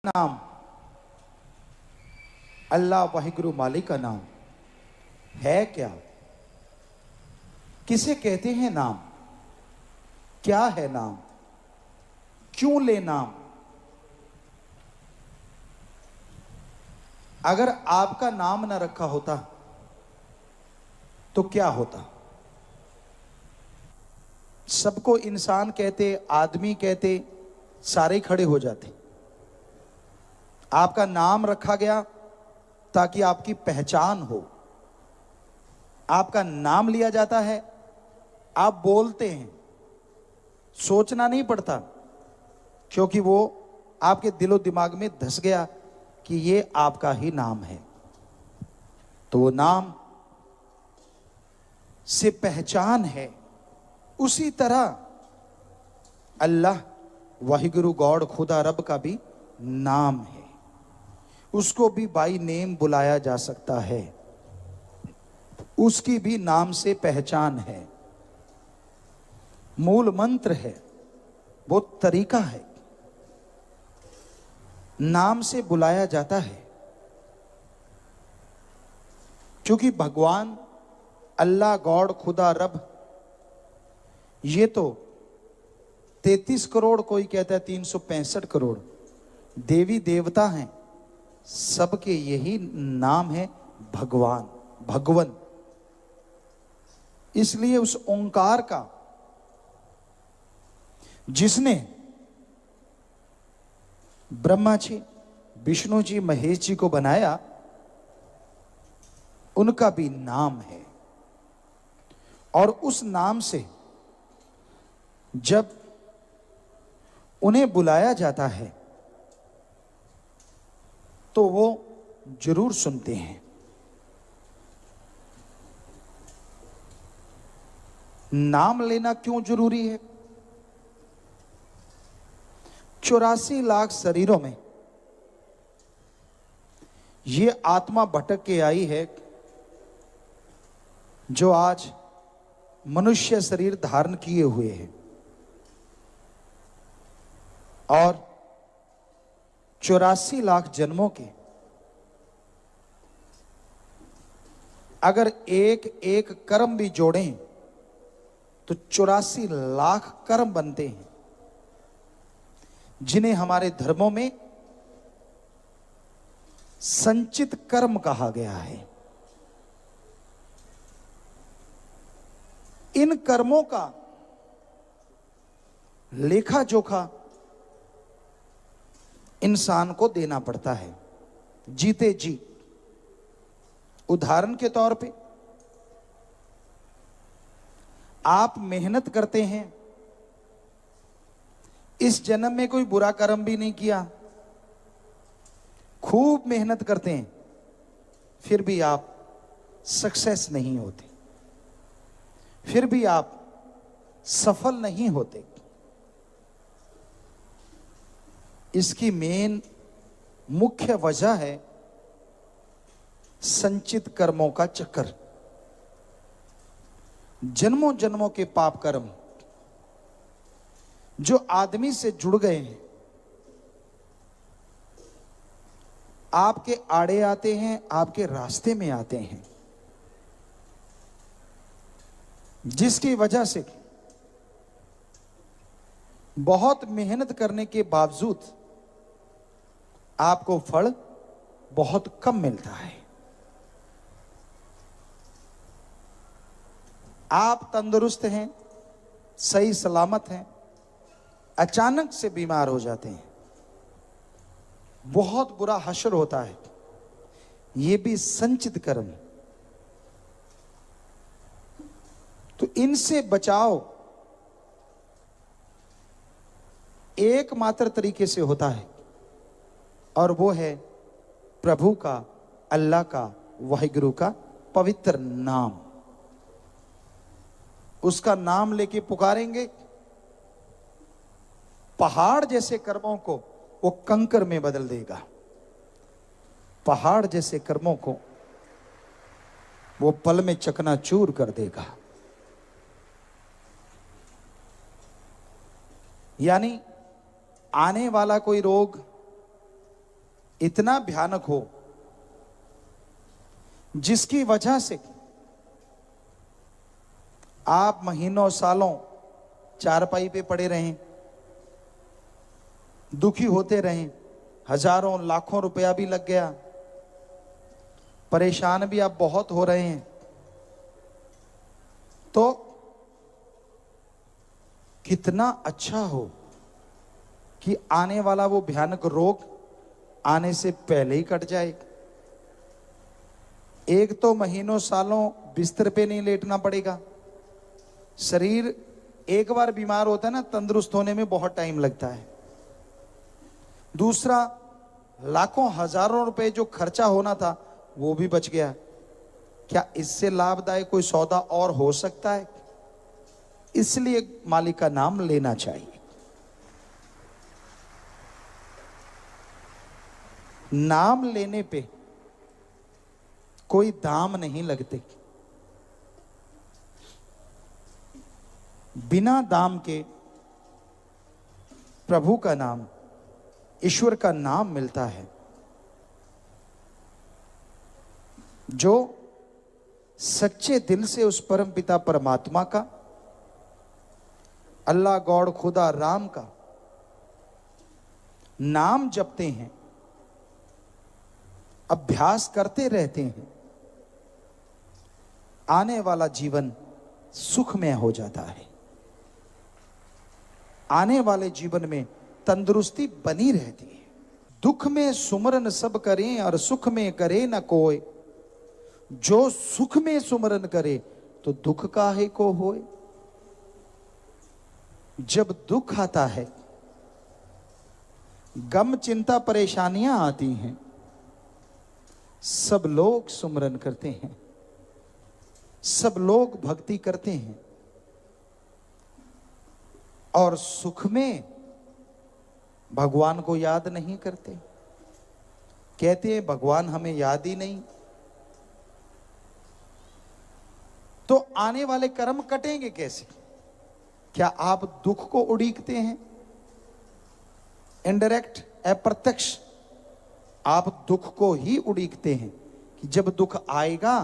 नाम अल्लाह वाहिगुरु मालिक का नाम है क्या? किसे कहते हैं नाम? क्या है नाम? क्यों ले नाम? अगर आपका नाम ना रखा होता तो क्या होता? सबको इंसान कहते, आदमी कहते, सारे खड़े हो जाते। आपका नाम रखा गया ताकि आपकी पहचान हो। आपका नाम लिया जाता है, आप बोलते हैं, सोचना नहीं पड़ता, क्योंकि वो आपके दिलो दिमाग में धस गया कि ये आपका ही नाम है। तो वो नाम से पहचान है। उसी तरह अल्लाह वाहिगुरु गॉड खुदा रब का भी नाम है। उसको भी बाई नेम बुलाया जा सकता है, उसकी भी नाम से पहचान है। मूल मंत्र है, वो तरीका है, नाम से बुलाया जाता है। क्योंकि भगवान अल्लाह गॉड खुदा रब, ये तो 33 करोड़, कोई कहता है 365 करोड़ देवी देवता हैं, सबके यही नाम है भगवान, भगवन। इसलिए उस ओंकार का, जिसने ब्रह्मा जी, विष्णु जी, महेश जी को बनाया, उनका भी नाम है। और उस नाम से जब उन्हें बुलाया जाता है तो वो जरूर सुनते हैं। नाम लेना क्यों जरूरी है? 84 लाख शरीरों में ये आत्मा भटक के आई है, जो आज मनुष्य शरीर धारण किए हुए है। और 84 लाख जन्मों के अगर एक एक कर्म भी जोड़ें तो 84 लाख कर्म बनते हैं, जिन्हें हमारे धर्मों में संचित कर्म कहा गया है। इन कर्मों का लेखा जोखा इंसान को देना पड़ता है जीते जी। उदाहरण के तौर पे, आप मेहनत करते हैं, इस जन्म में कोई बुरा कर्म भी नहीं किया, खूब मेहनत करते हैं, फिर भी आप सक्सेस नहीं होते, फिर भी आप सफल नहीं होते। इसकी मेन मुख्य वजह है संचित कर्मों का चक्कर। जन्मों जन्मों के पाप कर्म जो आदमी से जुड़ गए हैं, आपके आड़े आते हैं, आपके रास्ते में आते हैं, जिसकी वजह से बहुत मेहनत करने के बावजूद आपको फल बहुत कम मिलता है। आप तंदुरुस्त हैं, सही सलामत हैं, अचानक से बीमार हो जाते हैं, बहुत बुरा हश्र होता है। यह भी संचित कर्म। तो इनसे बचाव एकमात्र तरीके से होता है, और वो है प्रभु का, अल्लाह का, वाहिगुरु का पवित्र नाम। उसका नाम लेके पुकारेंगे, पहाड़ जैसे कर्मों को वो कंकर में बदल देगा। पहाड़ जैसे कर्मों को वो पल में चकनाचूर कर देगा। यानी आने वाला कोई रोग इतना भयानक हो जिसकी वजह से आप महीनों सालों चारपाई पे पड़े रहें, दुखी होते रहें, हजारों लाखों रुपया भी लग गया, परेशान भी आप बहुत हो रहे हैं, तो कितना अच्छा हो कि आने वाला वो भयानक रोग आने से पहले ही कट जाए। एक तो महीनों सालों बिस्तर पे नहीं लेटना पड़ेगा। शरीर एक बार बीमार होता है ना, तंदुरुस्त होने में बहुत टाइम लगता है। दूसरा, लाखों हजारों रुपए जो खर्चा होना था वो भी बच गया। क्या इससे लाभदायक कोई सौदा और हो सकता है? इसलिए मालिक का नाम लेना चाहिए। नाम लेने पे कोई दाम नहीं लगते। बिना दाम के प्रभु का नाम, ईश्वर का नाम मिलता है। जो सच्चे दिल से उस परम पिता परमात्मा का, अल्लाह गॉड खुदा राम का नाम जपते हैं, अभ्यास करते रहते हैं, आने वाला जीवन सुखमय हो जाता है। आने वाले जीवन में तंदुरुस्ती बनी रहती है। दुख में सुमरन सब करें और सुख में करे न कोई, जो सुख में सुमरन करे तो दुख काहे को होए। जब दुख आता है, गम चिंता परेशानियां आती हैं, सब लोग सुमरन करते हैं, सब लोग भक्ति करते हैं, और सुख में भगवान को याद नहीं करते। कहते हैं भगवान हमें याद ही नहीं। तो आने वाले कर्म कटेंगे कैसे? क्या आप दुख को उड़ीकते हैं? इनडायरेक्ट, अप्रत्यक्ष आप दुख को ही उड़ीकते हैं कि जब दुख आएगा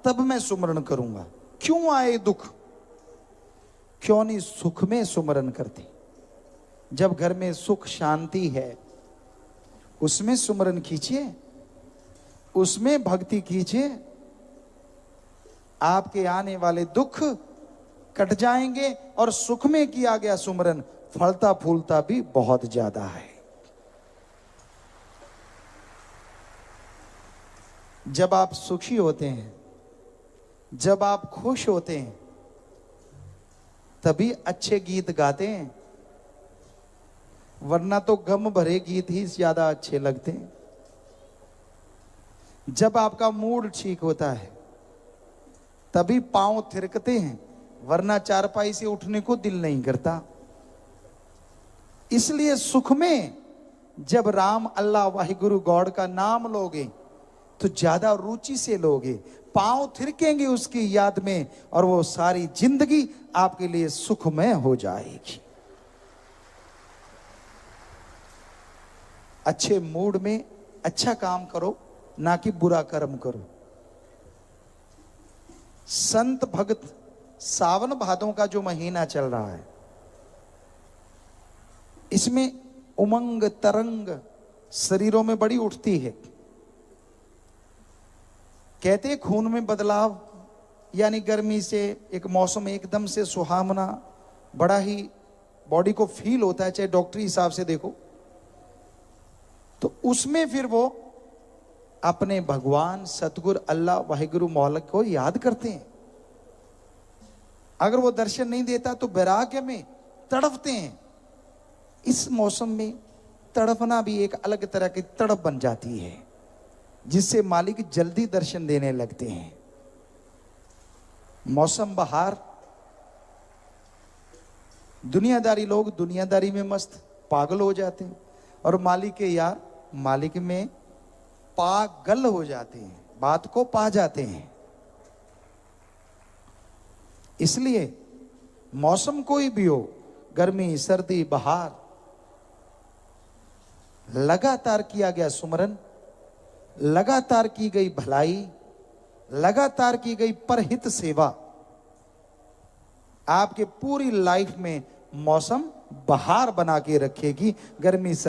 तब मैं सुमरण करूंगा। क्यों आए दुख? क्यों नहीं सुख में सुमरण करते? जब घर में सुख शांति है उसमें सुमरण कीजिए, उसमें भक्ति कीजिए। आपके आने वाले दुख कट जाएंगे और सुख में किया गया सुमरण फलता फूलता भी बहुत ज्यादा है। जब आप सुखी होते हैं, जब आप खुश होते हैं, तभी अच्छे गीत गाते हैं, वरना तो गम भरे गीत ही ज्यादा अच्छे लगते हैं। जब आपका मूड ठीक होता है तभी पांव थिरकते हैं, वरना चारपाई से उठने को दिल नहीं करता। इसलिए सुख में जब राम अल्लाह वाहिगुरु गॉड का नाम लोगे तो ज्यादा रुचि से लोगे, पांव थिरकेंगे उसकी याद में, और वो सारी जिंदगी आपके लिए सुखमय हो जाएगी। अच्छे मूड में अच्छा काम करो, ना कि बुरा कर्म करो। संत भक्त सावन भादों का जो महीना चल रहा है, इसमें उमंग तरंग शरीरों में बड़ी उठती है। कहते खून में बदलाव, यानी गर्मी से एक मौसम एकदम से सुहावना, बड़ा ही बॉडी को फील होता है, चाहे डॉक्टरी हिसाब से देखो। तो उसमें फिर वो अपने भगवान सतगुरु अल्लाह वाहिगुरु मौला को याद करते हैं। अगर वो दर्शन नहीं देता तो वैराग्य में तड़पते हैं। इस मौसम में तड़पना भी एक अलग तरह की तड़प बन जाती है, जिससे मालिक जल्दी दर्शन देने लगते हैं। मौसम बहार, दुनियादारी लोग दुनियादारी में मस्त पागल हो जाते हैं, और मालिक के यार मालिक में पागल हो जाते हैं, बात को पा जाते हैं। इसलिए मौसम कोई भी हो, गर्मी सर्दी बहार, लगातार किया गया सुमरन, लगातार की गई भलाई, लगातार की गई परहित सेवा आपके पूरी लाइफ में मौसम बहार बना के रखेगी। गर्मी